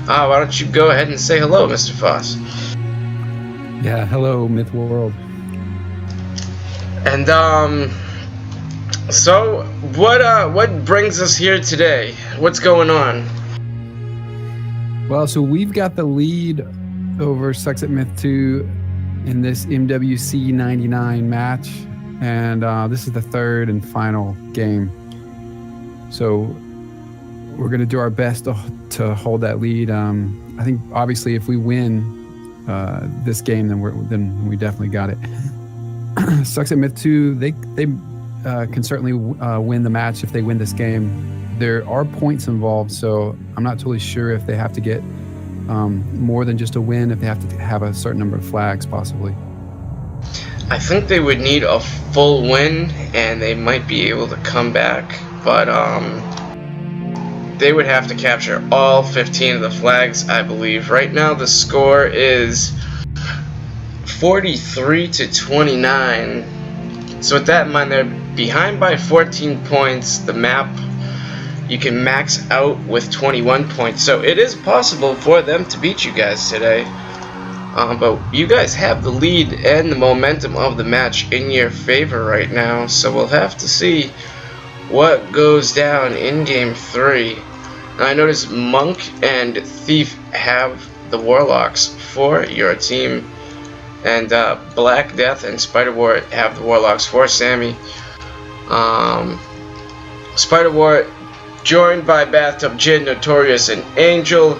Why don't you go ahead and say hello, Mr. Phos? Yeah, hello, Myth World. And so what brings us here today? What's going on? Well, so we've got the lead over Sucks at Myth 2 in this MWC99 match, and this is the third and final game. So we're going to do our best to hold that lead. I think obviously if we win this game, then we definitely got it. Sucks at Myth 2, they can certainly win the match if they win this game. There are points involved, so I'm not totally sure if they have to get more than just a win, if they have to have a certain number of flags, possibly. I think they would need a full win, and they might be able to come back, but they would have to capture all 15 of the flags, I believe. Right now, the score is 43-29. So with that in mind, they're behind by 14 points. The map, you can max out with 21 points. So it is possible for them to beat you guys today. But you guys have the lead and the momentum of the match in your favor right now. So we'll have to see what goes down in Game 3. Now I notice Monk and Thief have the Warlocks for your team. And Black Death and Spider War have the Warlocks for Samii. Spider War joined by Bathtub Jin, Notorious, and Angel.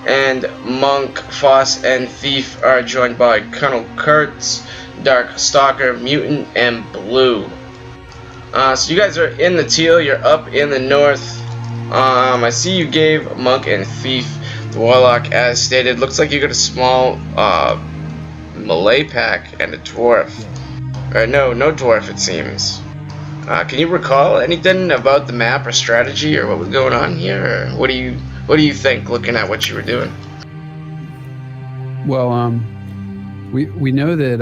And Monk, Phos, and Thief are joined by Colonel Kurtz, Dark Stalker, Mutant, and Blue. So you guys are in the teal, you're up in the north. I see you gave Monk and Thief the Warlock as stated. Looks like you got a small melee pack and a dwarf. Or no dwarf it seems. Can you recall anything about the map or strategy or what was going on here? Or what do you think looking at what you were doing? Well, we know that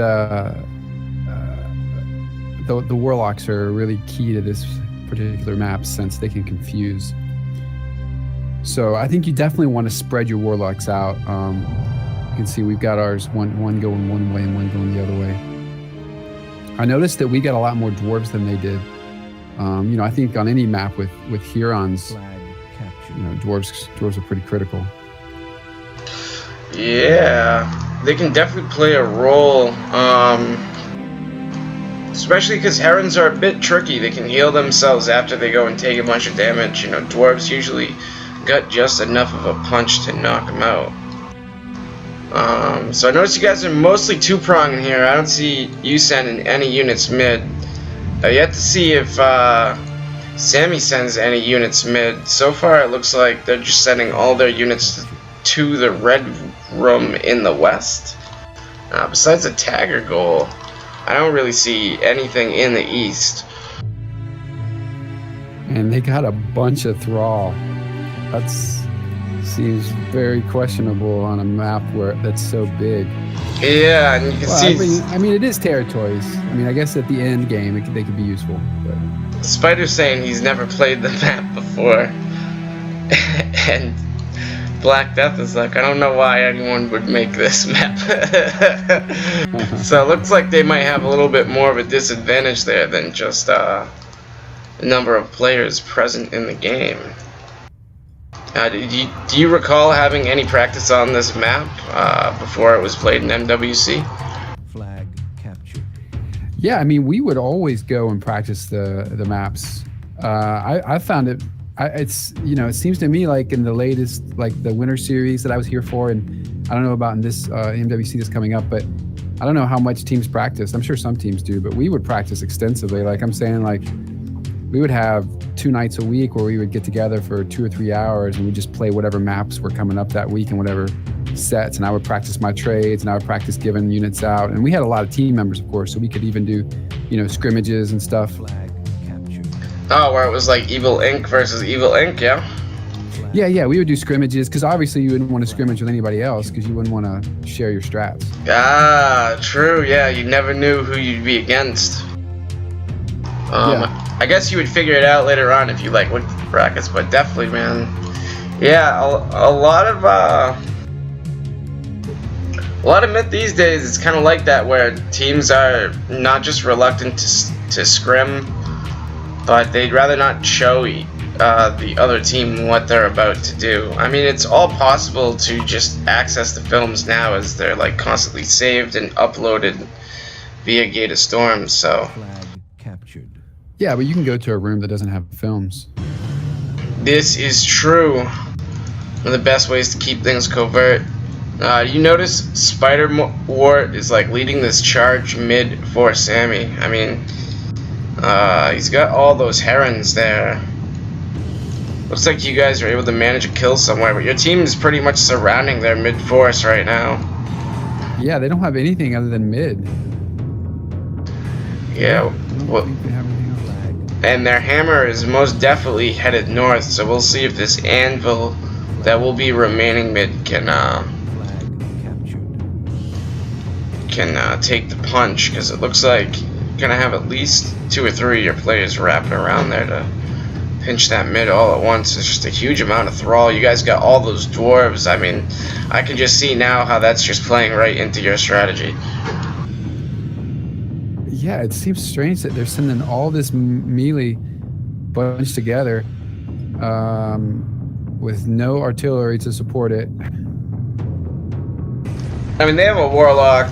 the Warlocks are really key to this particular map since they can confuse. So I think you definitely want to spread your Warlocks out. You can see we've got ours one going one way and one going the other way. I noticed that we got a lot more dwarves than they did. I think on any map with Hurons, dwarves are pretty critical. Yeah, they can definitely play a role. Especially because Herons are a bit tricky. They can heal themselves after they go and take a bunch of damage. Dwarves usually got just enough of a punch to knock them out. So I notice you guys are mostly two-pronged here. I don't see you sending any units mid. I've yet to see if Samii sends any units mid. So far it looks like they're just sending all their units to the red room in the west. Besides a Tagger goal, I don't really see anything in the east. And they got a bunch of Thrall. That seems very questionable on a map that's so big. Yeah, and you can see... I mean, it is territories. I guess at the end game, they could be useful. But Spider's saying he's never played the map before. And Black Death is like, I don't know why anyone would make this map. So it looks like they might have a little bit more of a disadvantage there than just the number of players present in the game. Do you recall having any practice on this map before it was played in MWC? Flag captured. Yeah, we would always go and practice the maps. I found it. It seems to me like in the latest, like the Winter Series that I was here for, and I don't know about in this MWC that's coming up, but I don't know how much teams practice. I'm sure some teams do, but we would practice extensively. Like I'm saying, like we would have 2 nights a week where we would get together for 2 or 3 hours and we'd just play whatever maps were coming up that week and whatever sets. And I would practice my trades and I would practice giving units out. And we had a lot of team members, of course, so we could even do, scrimmages and stuff. Flag captured. Oh, where it was like Evil Inc. versus Evil Inc., yeah? Yeah, we would do scrimmages because obviously you wouldn't want to scrimmage with anybody else because you wouldn't want to share your strats. Ah, true, yeah, you never knew who you'd be against. I guess you would figure it out later on if you looked at the brackets, but definitely, man, Yeah, a lot of myth these days is kind of like that, where teams are not just reluctant to scrim, but they'd rather not show the other team what they're about to do. I mean, it's all possible to just access the films now, as they're like constantly saved and uploaded via Gate of Storm. So Flag captured. Yeah, but you can go to a room that doesn't have films. this is true. One of the best ways to keep things covert. You notice Spider Wart is like leading this charge mid for Samii. I mean, he's got all those herons there. Looks like you guys are able to manage a kill somewhere, but your team is pretty much surrounding their mid force right now. Yeah, they don't have anything other than mid. Yeah, I don't well, think they have anything else. Flag. and their hammer is most definitely headed north, so we'll see if this anvil that will be remaining mid can Flag captured. take the punch, because it looks like you're gonna have at least 2 or 3 of your players wrapping around there to pinch that mid all at once. It's just a huge amount of thrall. You guys got all those dwarves. I mean, I can just see now how that's just playing right into your strategy. Yeah, it seems strange that they're sending all this melee bunch together with no artillery to support it. I mean, they have a warlock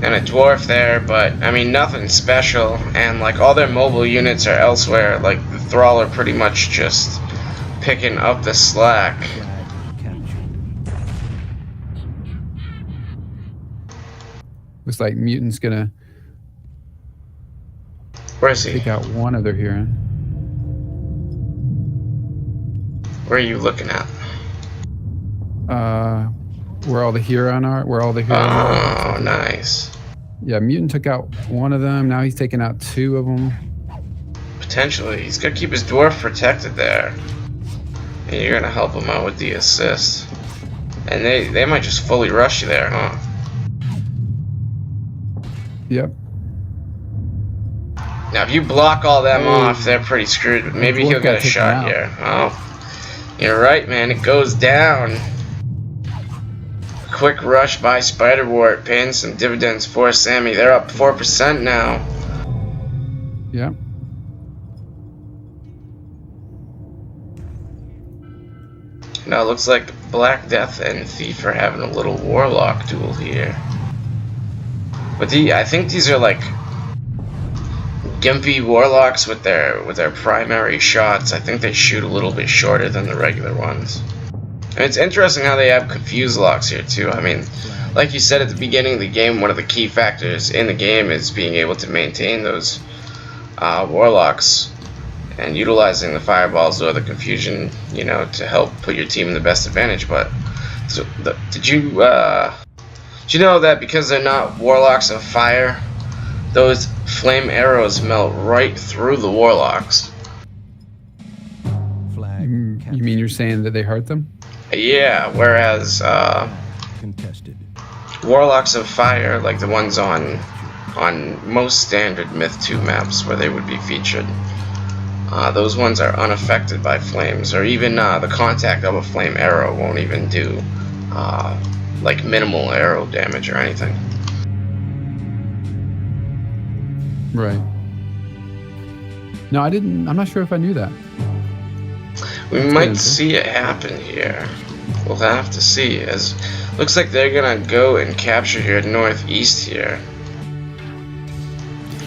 and a dwarf there, but I mean, nothing special. And like, all their mobile units are elsewhere. Like, the thrall are pretty much just picking up the slack. Flag captured. Looks like Mutant's gonna Where is he? take out one of their Huron. Where are you looking at? Where all the Huron are? Where all the Huron are? Oh, nice. Yeah, Mutant took out one of them. Now he's taking out 2 of them. Potentially. He's got to keep his dwarf protected there. And you're going to help him out with the assist. And they might just fully rush you there, huh? Yep. Now, if you block all them off, they're pretty screwed. But maybe dwarf he'll get got a taken shot out. here. Oh, you're right, man. It goes down. Quick rush by Spider Wart, paying some dividends for Samii. They're up 4% now. Yep. Now it looks like Black Death and Thief are having a little warlock duel here. But I think these are like gimpy warlocks with their primary shots. I think they shoot a little bit shorter than the regular ones. And it's interesting how they have confuse locks here too. I mean, like you said at the beginning of the game, one of the key factors in the game is being able to maintain those warlocks and utilizing the fireballs or the confusion, you know, to help put your team in the best advantage. But so did you know that because they're not warlocks of fire, those flame arrows melt right through the warlocks? Flag You captured. mean you're saying that they hurt them? Yeah, whereas Contested. warlocks of fire, like the ones on most standard Myth 2 maps where they would be featured, those ones are unaffected by flames, or even the contact of a flame arrow won't even do like minimal arrow damage or anything. Right. No, I didn't. I'm not sure if I knew that. We That's might good. see it happen here. We'll have to see. As looks like they're gonna go and capture your northeast here.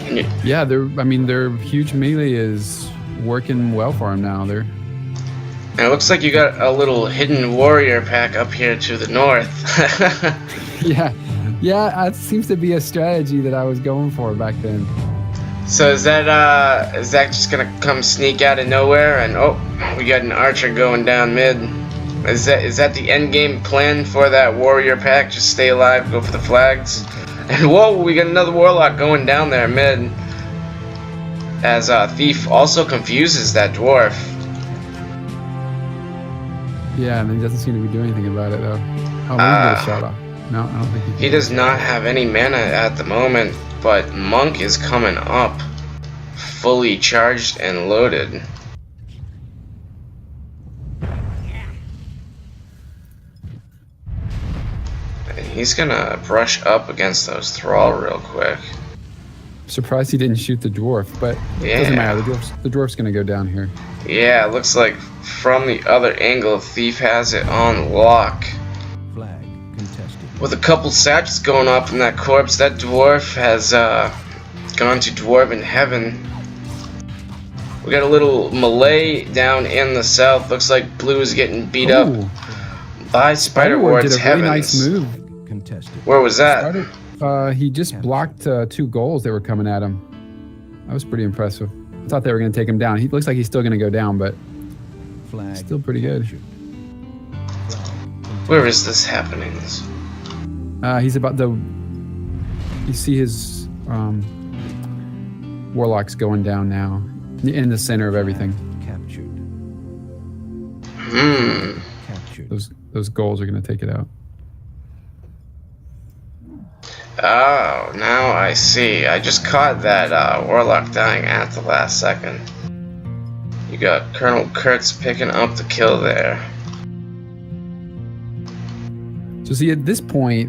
And Yeah, their huge melee is working well for them now. They're and it looks like you got a little hidden warrior pack up here to the north. yeah, that seems to be a strategy that I was going for back then. So is that just gonna come sneak out of nowhere? And oh, we got an archer going down mid. Is that the end game plan for that warrior pack? Just stay alive, go for the flags. And whoa, we got another warlock going down there mid. As Thief also confuses that dwarf. Yeah, and he doesn't seem to be doing anything about it though. Oh, maybe he get a shot off. No, I don't think he can. He does not have any mana at the moment, but Monk is coming up, fully charged and loaded. And he's gonna brush up against those thrall real quick. Surprised he didn't shoot the dwarf, but it doesn't matter. The dwarf's gonna go down here. Yeah, it looks like from the other angle, Thief has it on lock. Flag contested. With a couple sachets going off in that corpse, that dwarf has gone to dwarven heaven. We got a little melee down in the south. Looks like blue is getting beat up by Spider-Ward's did a really nice heavens. move. Contested. Where was that? He just blocked 2 goals that were coming at him. That was pretty impressive. I thought they were going to take him down. He looks like he's still going to go down, but Flag still pretty good. Where is this happening? He's about to. You see his warlocks going down now, in the center of everything. Captured. Captured. Those goals are going to take it out. Oh, now I see. I just caught that warlock dying at the last second. You got Colonel Kurtz picking up the kill there. So see, at this point,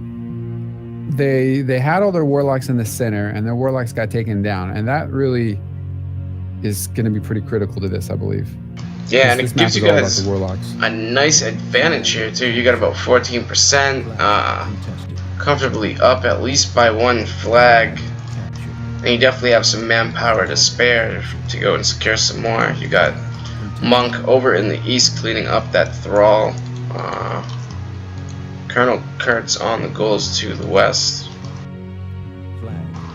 they had all their warlocks in the center, and their warlocks got taken down, and that really is going to be pretty critical to this, I believe. Yeah, and This it map gives you is all about guys the warlocks. a nice advantage here too. You got about 14%, comfortably up at least by 1 flag. And you definitely have some manpower to spare to go and secure some more. You got Monk over in the east cleaning up that thrall. Colonel Kurtz on the goals to the west.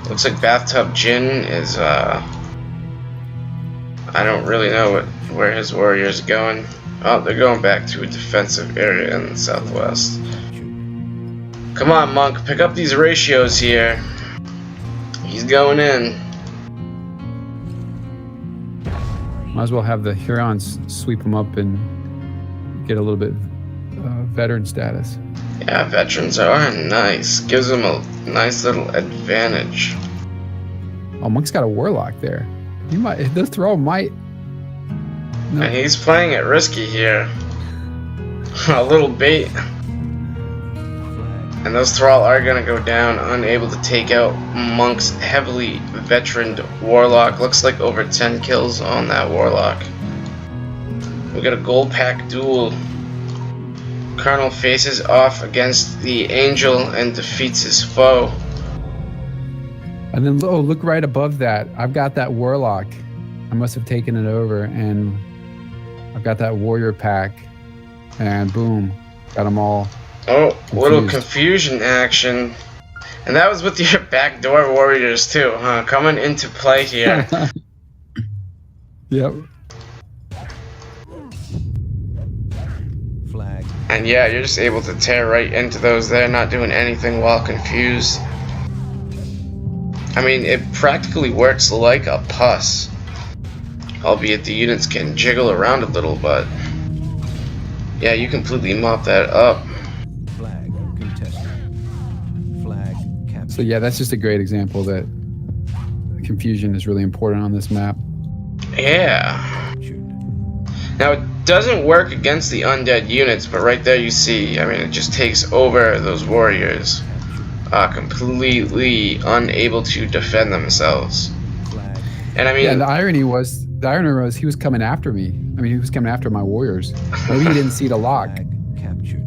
Looks like Bathtub Jin is I don't really know where his warriors are going. Oh, they're going back to a defensive area in the southwest. Come on, Monk, pick up these ratios here. He's going in. Might as well have the Hurons sweep them up and get a little bit veteran status. Yeah, veterans are nice. Gives them a nice little advantage. Oh, Monk's got a warlock there. He might. The thrall might. No. And he's playing it risky here. A little bait. And those thrall are gonna go down, unable to take out Monk's heavily veteraned warlock. Looks like over 10 kills on that warlock. We got a gold pack duel. Colonel faces off against the angel and defeats his foe. And then, oh, look right above that. I've got that warlock. I must have taken it over, and I've got that warrior pack. And boom, got them all. Oh, confused. Little confusion action. And that was with your backdoor warriors too, huh? Coming into play here. Yep. Flag. And yeah, you're just able to tear right into those there, not doing anything while confused. I mean, it practically works like a puss. Albeit the units can jiggle around a little, but yeah, you completely mop that up. Flag contested. Flag captured. So yeah, that's just a great example that confusion is really important on this map. Yeah. Captured. Now, it doesn't work against the undead units, but right there you see, I mean, it just takes over those warriors. Completely unable to defend themselves. Flag. And I mean, Yeah, the irony was he was coming after me. I mean, he was coming after my warriors. Maybe he didn't see the lock, Flag captured.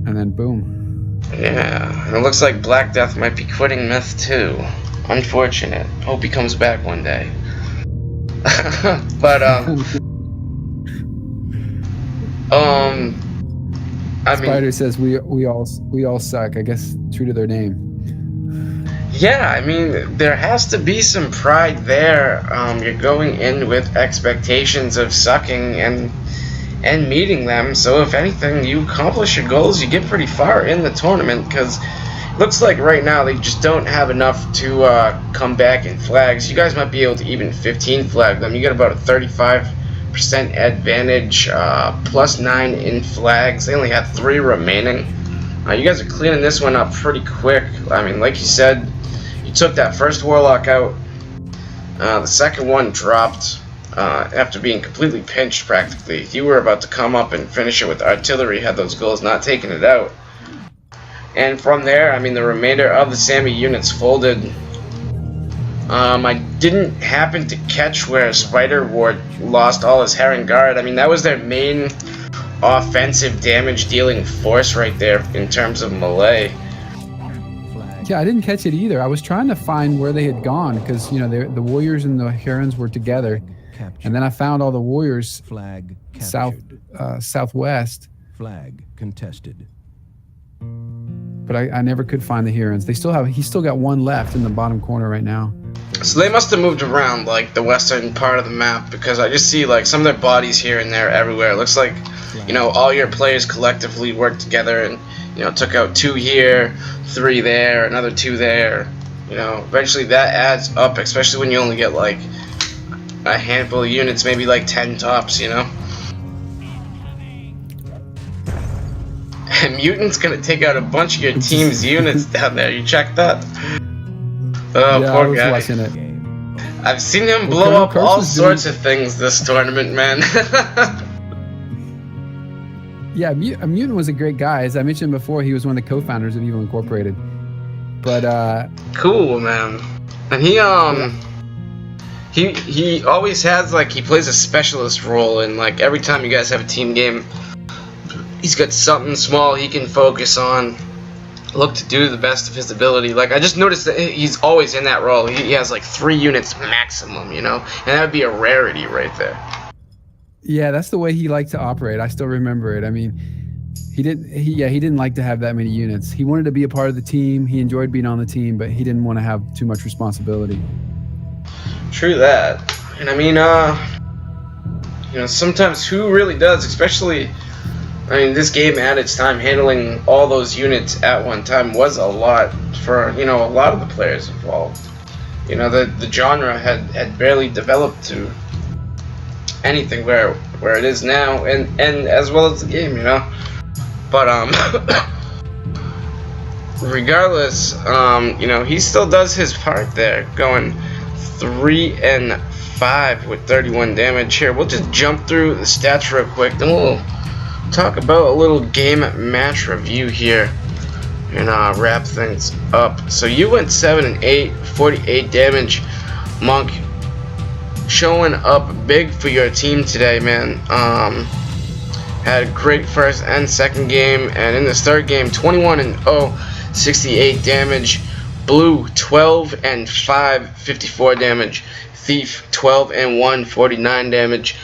and then boom. yeah, and it looks like Black Death might be quitting Myth too. Unfortunate. Hope he comes back one day. But I mean, Spider says we all suck. I guess true to their name. yeah, I mean, there has to be some pride there. You're going in with expectations of sucking and meeting them. So if anything, you accomplish your goals, you get pretty far in the tournament. Because it looks like right now they just don't have enough to come back in flags. You guys might be able to even 15 flag them. You get about a 35% advantage, plus 9 in flags. They only have 3 remaining. You guys are cleaning this one up pretty quick. I mean, like you said, you took that first warlock out. The second one dropped after being completely pinched practically. You were about to come up and finish it with artillery had those goals not taken it out. And from there, I mean, the remainder of the Samii units folded. I didn't happen to catch where Spider Ward lost all his Heron Guard. I mean, that was their main offensive damage dealing force right there in terms of melee. Yeah, I didn't catch it either. I was trying to find where they had gone because, you know, the Warriors and the Herons were together. And then I found all the Warriors southwest. Flag contested. But I never could find the Herons. He's still got one left in the bottom corner right now. So they must have moved around like the western part of the map, because I just see like some of their bodies here and there everywhere. It looks like, you know, all your players collectively worked together and, you know, took out 2 here, 3 there, another 2 there. You know, eventually that adds up, especially when you only get like a handful of units, maybe like 10 tops, you know. And Mutant's gonna take out a bunch of your team's units down there. You check that? Oh, yeah, poor I was guy. watching it. I've seen him blow up all sorts of things this tournament, man. Yeah, Mutant was a great guy. As I mentioned before, he was one of the co-founders of Evil Incorporated. But cool, man. And he always has, like, he plays a specialist role, and like every time you guys have a team game, he's got something small he can focus on, look to do the best of his ability. Like, I just noticed that he's always in that role. He has like 3 units maximum, you know, and that would be a rarity right there. yeah, that's the way he liked to operate. I still remember it. I mean, he didn't like to have that many units. He wanted to be a part of the team. He enjoyed being on the team, but he didn't want to have too much responsibility. True that. And I mean, you know, sometimes who really does, especially, I mean, this game at its time, handling all those units at one time was a lot for, you know, a lot of the players involved. You know, the genre had barely developed to anything where it is now, and as well as the game, you know. But regardless, you know, he still does his part there, going 3 and 5 with 31 damage. Here, we'll just jump through the stats real quick, then we'll talk about a little game match review here and wrap things up. So you went 7 and 8, 48 damage. Monk, showing up big for your team today, man. Had a great first and second game, and in this third game, 21 and 0, 68 damage. Blue, 12 and 5, 54 damage. Thief, 12 and 1, 49 damage.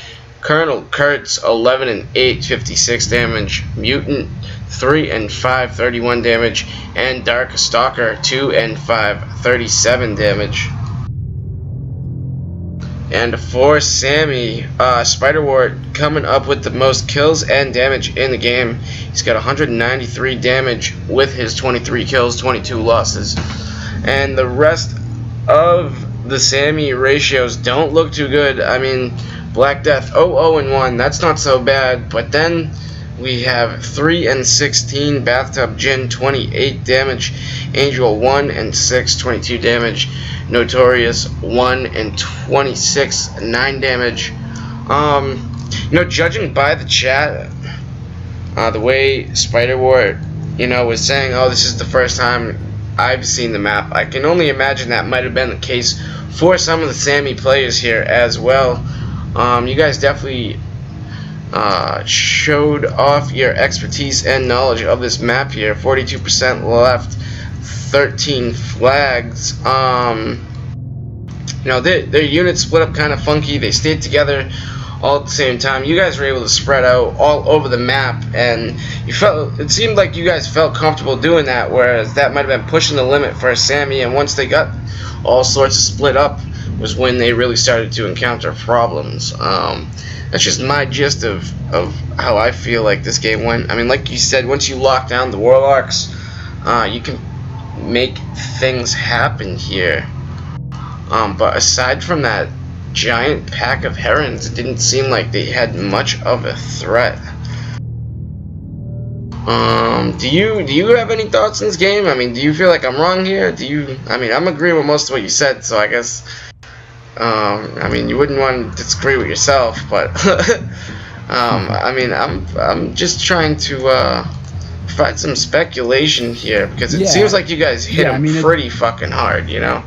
Colonel Kurtz, 11 and 8, 56 damage. Mutant, 3 and 5, 31 damage. And Dark Stalker, 2 and 5, 37 damage. And for Samii, Spider Ward coming up with the most kills and damage in the game. He's got 193 damage with his 23 kills, 22 losses. And the rest of the Samii ratios don't look too good. I mean, Black Death 0 and 1, that's not so bad. But then we have 3 and 16, Bathtub Jin 28 damage, Angel 1 and 6, 22 damage, Notorious 1 and 26, 9 damage. You know, judging by the chat, the way Spider Ward, you know, was saying, oh, this is the first time I've seen the map, I can only imagine that might have been the case for some of the Samii players here as well. You guys definitely showed off your expertise and knowledge of this map here. 42% left, 13 flags. You know, their units split up kind of funky. They stayed together all at the same time. You guys were able to spread out all over the map, and it seemed like you guys felt comfortable doing that, whereas that might have been pushing the limit for Samii, and once they got all sorts of split up was when they really started to encounter problems. That's just my gist of how I feel like this game went. I mean, like you said, once you lock down the Warlocks, you can make things happen here. But aside from that giant pack of Herons, it didn't seem like they had much of a threat. Do you have any thoughts on this game? I mean, do you feel like I'm wrong here? I mean, I'm agreeing with most of what you said, so I guess, I mean, you wouldn't want to disagree with yourself, but, I mean, I'm just trying to, provide some speculation here, because it Yeah. seems like you guys hit Yeah, I him mean, pretty fucking hard, you know?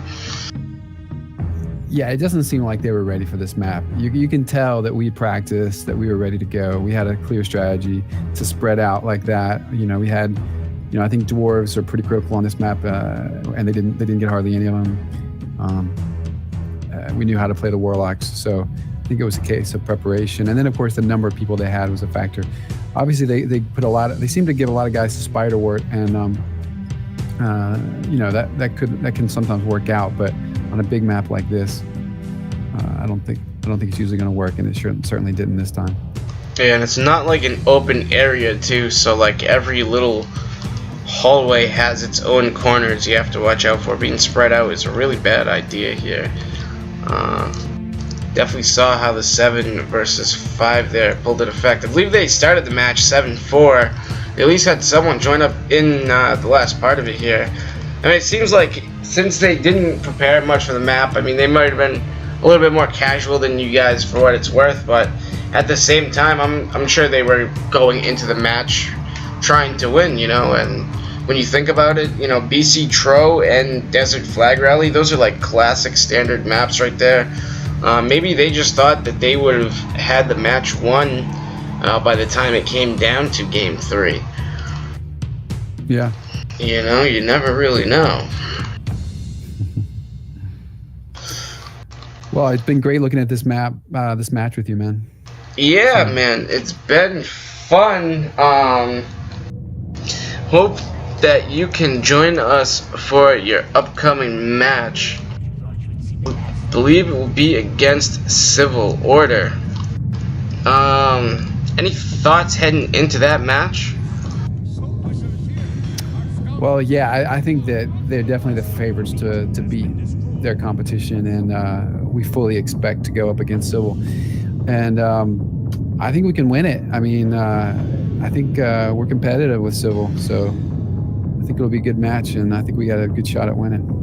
Yeah, it doesn't seem like they were ready for this map. You can tell that we practiced, that we were ready to go. We had a clear strategy to spread out like that. You know, we had, I think dwarves are pretty critical on this map, and they didn't get hardly any of them. We knew how to play the warlocks, so I think it was a case of preparation. And then, of course, the number of people they had was a factor. Obviously, they put they seemed to give a lot of guys to Spiderwort, and that can sometimes work out, but on a big map like this, I don't think it's usually going to work, and it certainly didn't this time. Yeah, and it's not like an open area too, so like every little hallway has its own corners you have to watch out for. Being spread out is a really bad idea here. Definitely saw how the 7 versus 5 there pulled it effect. I believe they started the match 7-4. They at least had someone join up in the last part of it here. I mean, it seems like since they didn't prepare much for the map, I mean, they might have been a little bit more casual than you guys for what it's worth, but at the same time, I'm sure they were going into the match trying to win, and when you think about it, BC Tro and Desert Flag Rally, those are like classic standard maps right there. Maybe they just thought that they would have had the match won by the time it came down to Game 3. Yeah. You never really know. Well, it's been great looking at this map, this match with you, man. Yeah, man, it's been fun. Hope that you can join us for your upcoming match. I believe it will be against Civil Order. Any thoughts heading into that match? Well, yeah, I think that they're definitely the favorites to beat their competition, and we fully expect to go up against Civil. And I think we can win it. I mean, I think we're competitive with Civil, so I think it'll be a good match, and I think we got a good shot at winning.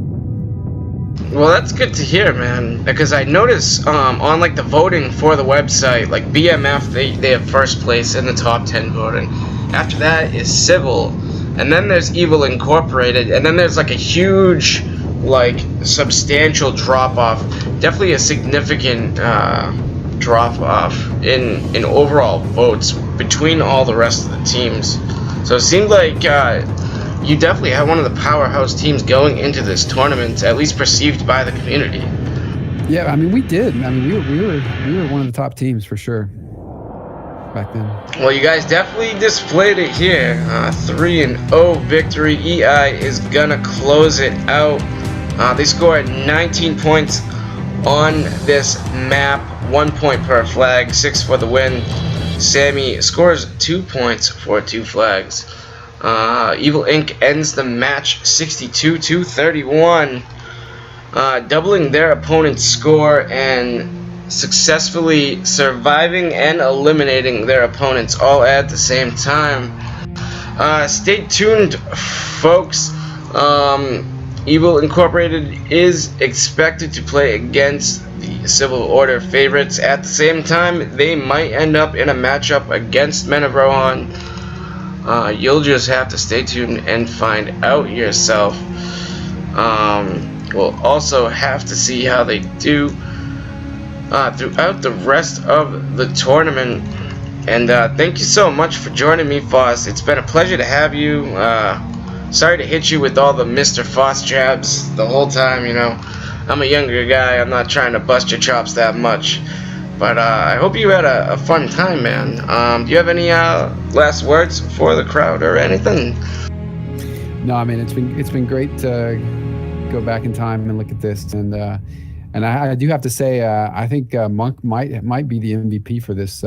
Well, that's good to hear, man, because I noticed on like the voting for the website, like BMF, they have first place in the top 10 voting. After that is Civil, and then there's Evil Incorporated, and then there's like a huge, like, substantial drop-off. Definitely a significant drop-off in overall votes between all the rest of the teams. So it seemed like you definitely had one of the powerhouse teams going into this tournament, at least perceived by the community. Yeah, I mean, we did. I mean, we were one of the top teams for sure back then. Well, you guys definitely displayed it here. 3-0 victory. EI is gonna close it out. They scored 19 points on this map, 1 point per flag, 6 for the win. Samii scores 2 points for 2 flags. Evil Inc. ends the match 62-31, doubling their opponent's score and successfully surviving and eliminating their opponents all at the same time. Stay tuned, folks. Evil Incorporated is expected to play against the Civil Order favorites. At the same time, they might end up in a matchup against Men of Rohan. You'll just have to stay tuned and find out yourself. We'll also have to see how they do throughout the rest of the tournament. And thank you so much for joining me, Phos. It's been a pleasure to have you. Sorry to hit you with all the Mr. Phos jabs the whole time, I'm a younger guy. I'm not trying to bust your chops that much. But I hope you had a fun time, man. Do you have any last words for the crowd or anything? No, I mean, it's been great to go back in time and look at this, and I do have to say, I think Monk might be the MVP for this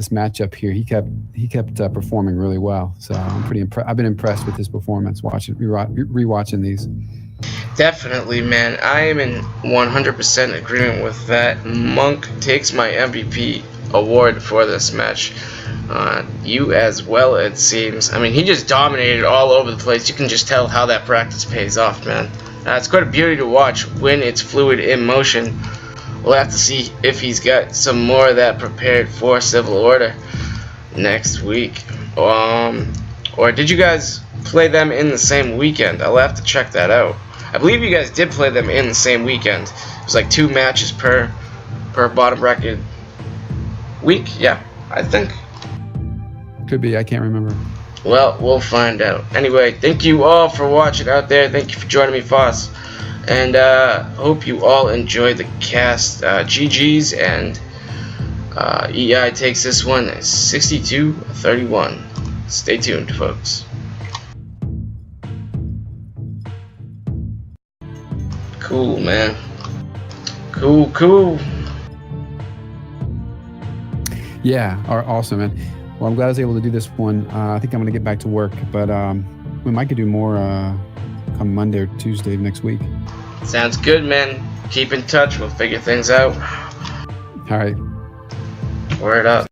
matchup here. He kept performing really well, so I'm pretty I've been impressed with his performance rewatching these. Definitely, man. I am in 100% agreement with that. Monk takes my MVP award for this match. You as well, it seems. I mean, he just dominated all over the place. You can just tell how that practice pays off, man. It's quite a beauty to watch when it's fluid in motion. We'll have to see if he's got some more of that prepared for Civil Order next week. Or did you guys play them in the same weekend? I'll have to check that out. I believe you guys did play them in the same weekend. It was like 2 matches per bottom bracket week. Yeah, I think. Could be. I can't remember. Well, we'll find out. Anyway, thank you all for watching out there. Thank you for joining me, Phos. And hope you all enjoyed the cast. GG's, and EI takes this one 62-31. Stay tuned, folks. Cool, man. Cool. Yeah, awesome, man. Well, I'm glad I was able to do this one. I think I'm going to get back to work, but we might could do more come Monday or Tuesday of next week. Sounds good, man. Keep in touch. We'll figure things out. All right. Word up.